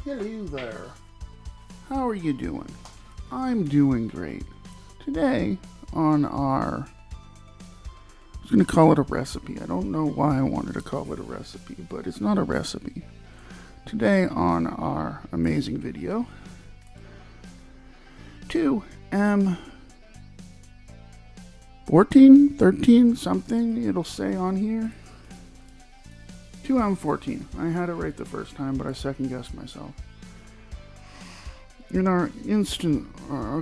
Hello there. How are you doing? I'm doing great. Today, on our... I was going to call it a recipe. I don't know why I wanted to call it a recipe, but it's not a recipe. Today, on our amazing video, 2M14, 13, something it'll say on here. 2M14. I had it right the first time, but I second-guessed myself. In our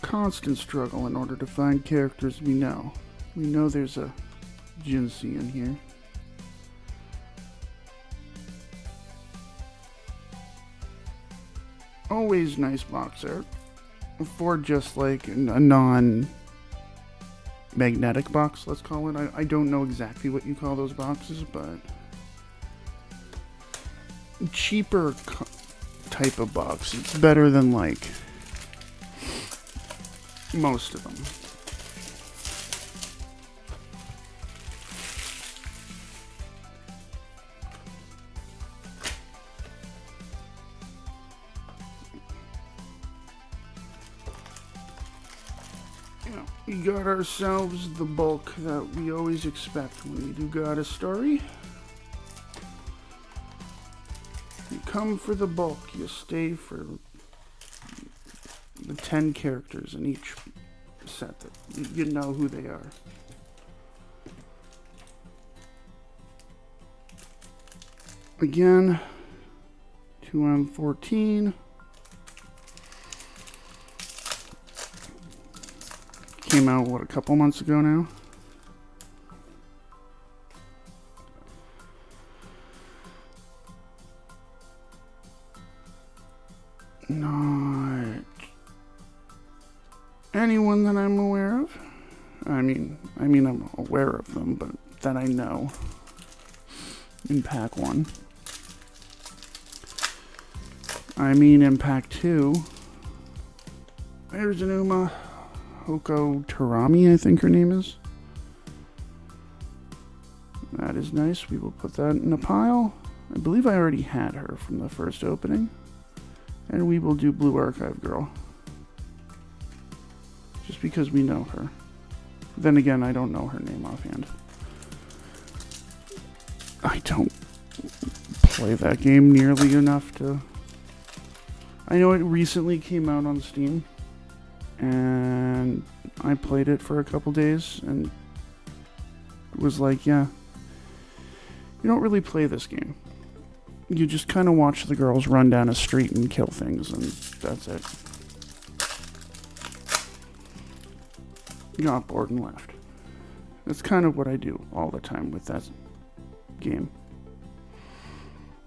constant struggle in order to find characters we know there's a Genki in here. Always nice box art for just like a non-magnetic box, let's call it. I don't know exactly what you call those boxes, but cheaper type of box. It's better than like most of them. We got ourselves the bulk that we always expect when we do got a story. You come for the bulk, you stay for the 10 characters in each set that you know who they are. Again, 2M14. Came out, what, a couple months ago now? Not anyone that I'm aware of. I mean I'm aware of them, but that I know in pack 1. In pack 2, there's an Hoko Tarami, I think her name is. That is nice. We will put that in a pile. I believe I already had her from the first opening. And we will do Blue Archive Girl. Just because we know her. Then again, I don't know her name offhand. I don't play that game nearly enough to... I know it recently came out on Steam. And I played it for a couple days and was like, yeah, you don't really play this game. You just kind of watch the girls run down a street and kill things, and that's it. Got bored and left. That's kind of what I do all the time with that game.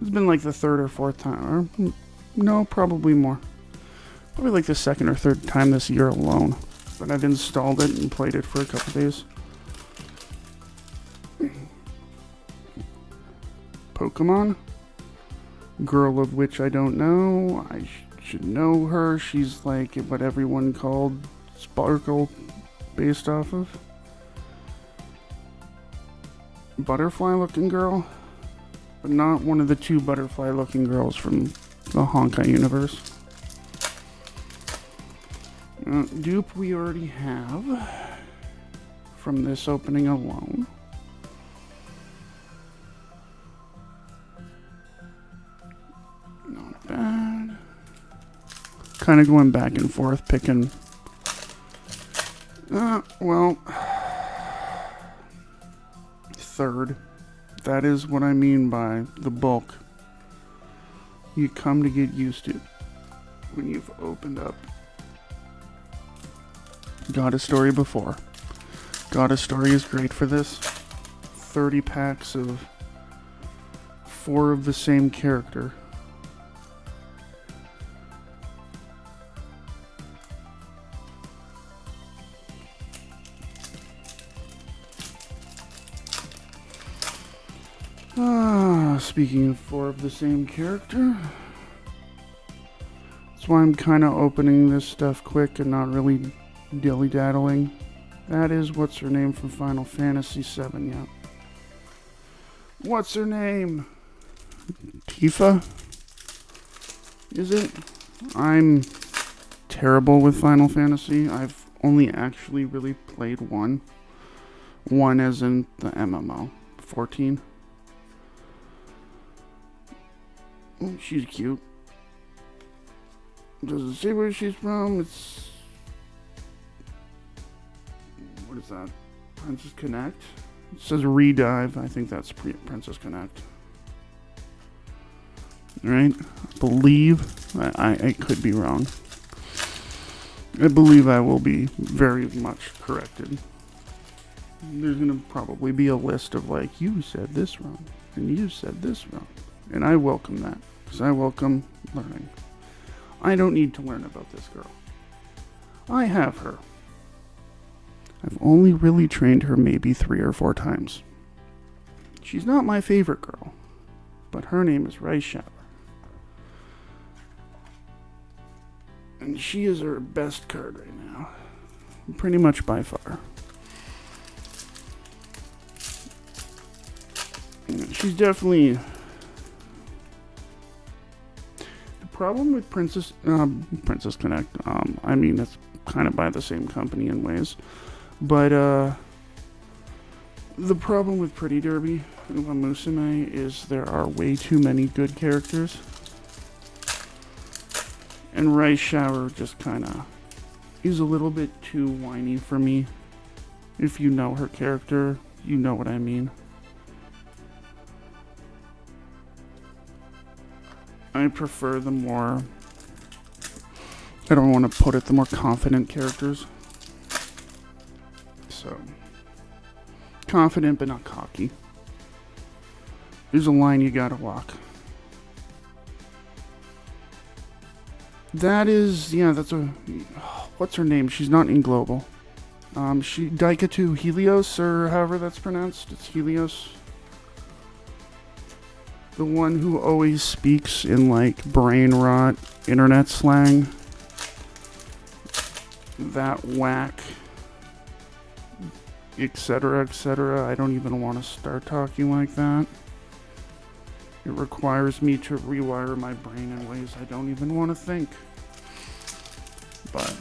It's been like the third or fourth time, or no, probably more. Probably like the second or third time this year alone. But I've installed it and played it for a couple days. Pokemon. Girl of which I don't know. I should know her. She's like what everyone called Sparkle based off of. Butterfly looking girl. But not one of the two butterfly looking girls from the Honkai universe. Dupe we already have from this opening alone. Not bad. Kind of going back and forth picking. Well, third. That is what I mean by the bulk. You come to get used to when you've opened up Got a Story before. Got a Story is great for this. 30 packs of 4 of the same character. Speaking of 4 of the same character, that's why I'm kind of opening this stuff quick and not really dilly-daddling. That is what's her name from Final Fantasy VII, yeah. What's her name? Tifa? Is it? I'm terrible with Final Fantasy. I've only actually really played one. One as in the MMO. 14. Oh, she's cute. Does it say where she's from? It's... What is that? Princess Connect? It says Redive. I think that's Princess Connect. Right? I believe. I could be wrong. I believe I will be very much corrected. There's going to probably be a list of like, you said this wrong, and you said this wrong. And I welcome that, because I welcome learning. I don't need to learn about this girl. I have her. I've only really trained her maybe 3 or 4 times. She's not my favorite girl, but her name is Rice Shower. And she is her best card right now. Pretty much by far. She's definitely... The problem with Princess Connect, I mean, it's kind of by the same company in ways. But, the problem with Pretty Derby and Musume is there are way too many good characters. And Rice Shower just kind of is a little bit too whiny for me. If you know her character, you know what I mean. I prefer the more, I don't want to put it, the more confident characters. So, confident but not cocky. There's a line you gotta walk. That is, yeah, that's a, what's her name? She's not in Global. She, Daikatu Helios, or however that's pronounced. It's Helios. The one who always speaks in, like, brain rot, internet slang. That whack. Etc., etc. I don't even want to start talking like that. It requires me to rewire my brain in ways I don't even want to think. But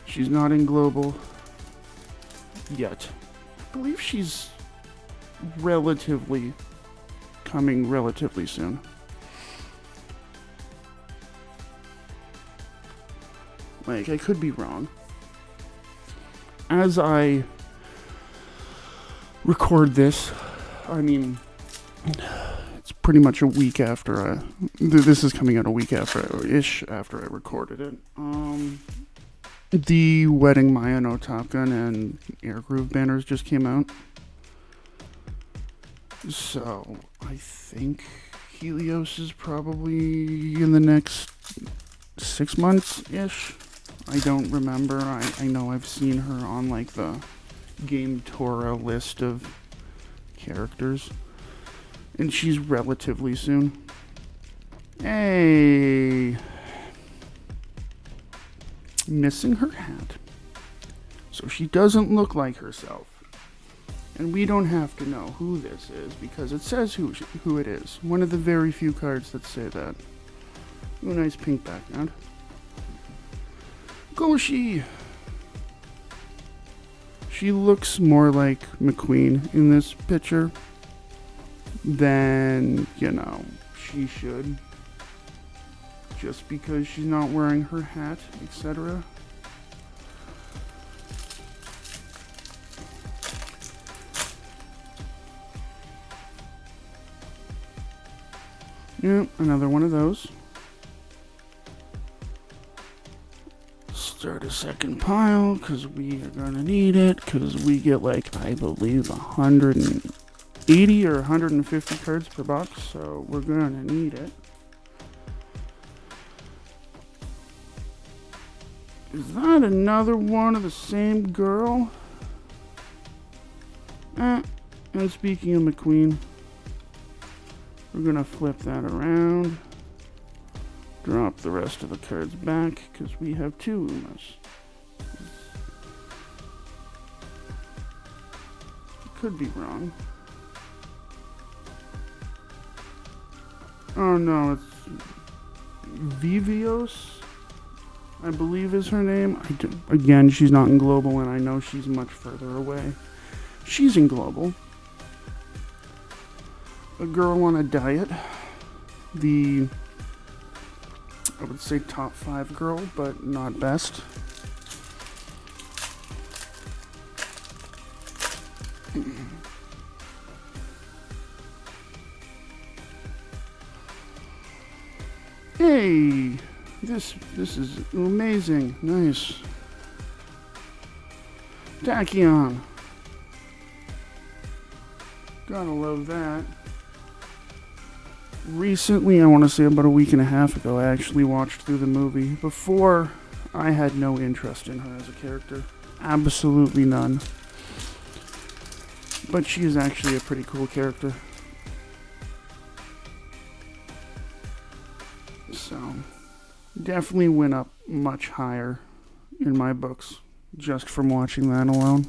she's not in Global yet. I believe she's coming relatively soon. Like, I could be wrong. As I record this, I mean, it's pretty much a week after this is coming out a week after I recorded it. The Wedding Maya no Top Gun and Air Groove banners just came out. So, I think Helios is probably in the next 6 months-ish. I don't remember. I know I've seen her on, like, the Game Tora list of characters. And she's relatively soon. Hey! Missing her hat. So she doesn't look like herself. And we don't have to know who this is, because it says who it is. One of the very few cards that say that. Ooh, nice pink background. Goshi! She looks more like McQueen in this picture than, you know, she should. Just because she's not wearing her hat, etc. Yeah, another one of those. Start a second pile, because we are going to need it, because we get, like, I believe 180 or 150 cards per box, so we're going to need it. Is that another one of the same girl? And speaking of McQueen, we're going to flip that around. Drop the rest of the cards back, because we have 2 Umas. Could be wrong. Oh no, it's Vivios, I believe is her name. Again, she's not in global, and I know she's much further away. She's in global. A girl on a diet. I would say top 5 girl, but not best. Hey, this is amazing. Nice. Tachyon. Gotta love that. Recently, I want to say about a week and a half ago, I actually watched through the movie. Before, I had no interest in her as a character. Absolutely none. But she is actually a pretty cool character. So, definitely went up much higher in my books just from watching that alone.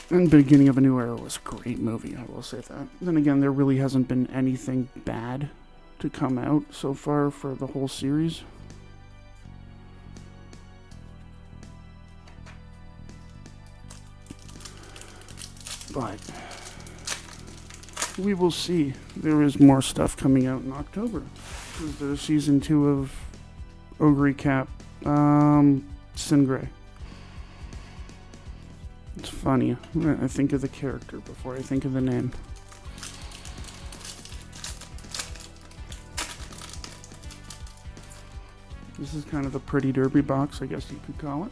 And Beginning of a New Era was a great movie, I will say that. Then again, there really hasn't been anything bad to come out so far for the whole series. But we will see. There is more stuff coming out in October. There's season 2 of Ogre Cap, Singray. It's funny. I think of the character before I think of the name. This is kind of a pretty derby box, I guess you could call it.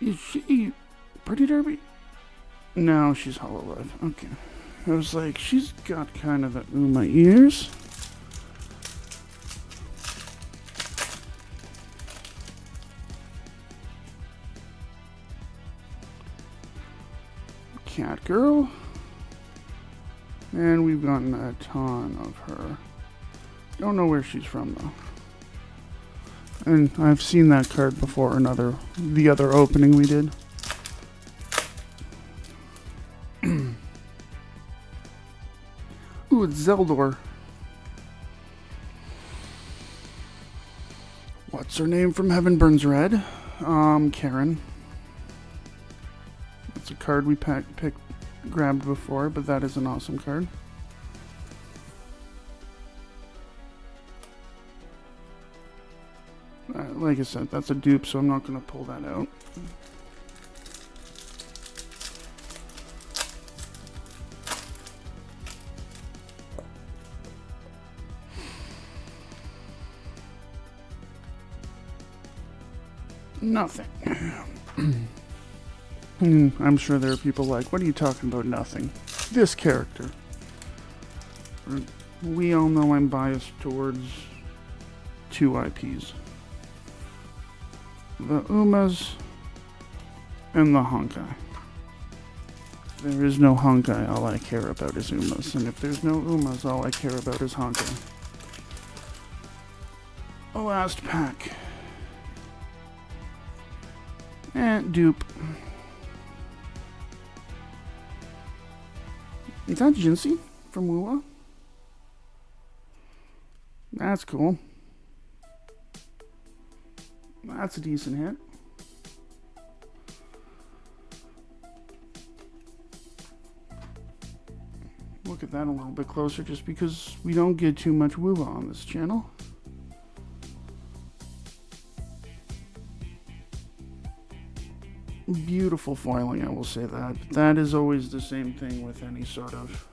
Is she Pretty Derby? No, she's Hololive. Okay. I was like, she's got kind of the Uma ears. Cat Girl. And we've gotten a ton of her. Don't know where she's from though. And I've seen that card before in the other opening we did. Ooh, it's Zeldor. What's her name from Heaven Burns Red? Karen. It's a card we grabbed before, but that is an awesome card. Like I said, that's a dupe, so I'm not going to pull that out. Nothing. I'm sure there are people like, what are you talking about, nothing? This character. We all know I'm biased towards 2 IPs. The Umas and the Honkai. If there is no Honkai, all I care about is Umas. And if there's no Umas, all I care about is Honkai. A last pack. And dupe. Is that Genki from Wua? That's cool. That's a decent hit. Look at that a little bit closer just because we don't get too much Wua on this channel. Beautiful foiling, I will say that. But that is always the same thing with any sort of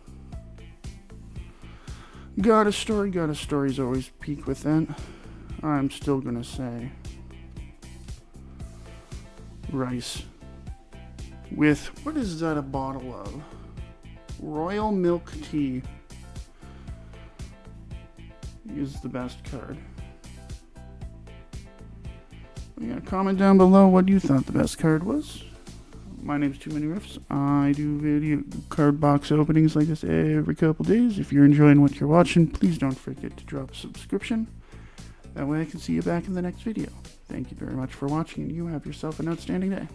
got a story's always peak with that. I'm still gonna say rice with, what is that a bottle of? Royal milk tea is the best card. Yeah, comment down below what you thought the best card was. My name's Too Many Riffs. I do video card box openings like this every couple days. If you're enjoying what you're watching, please don't forget to drop a subscription. That way I can see you back in the next video. Thank you very much for watching, and you have yourself an outstanding day.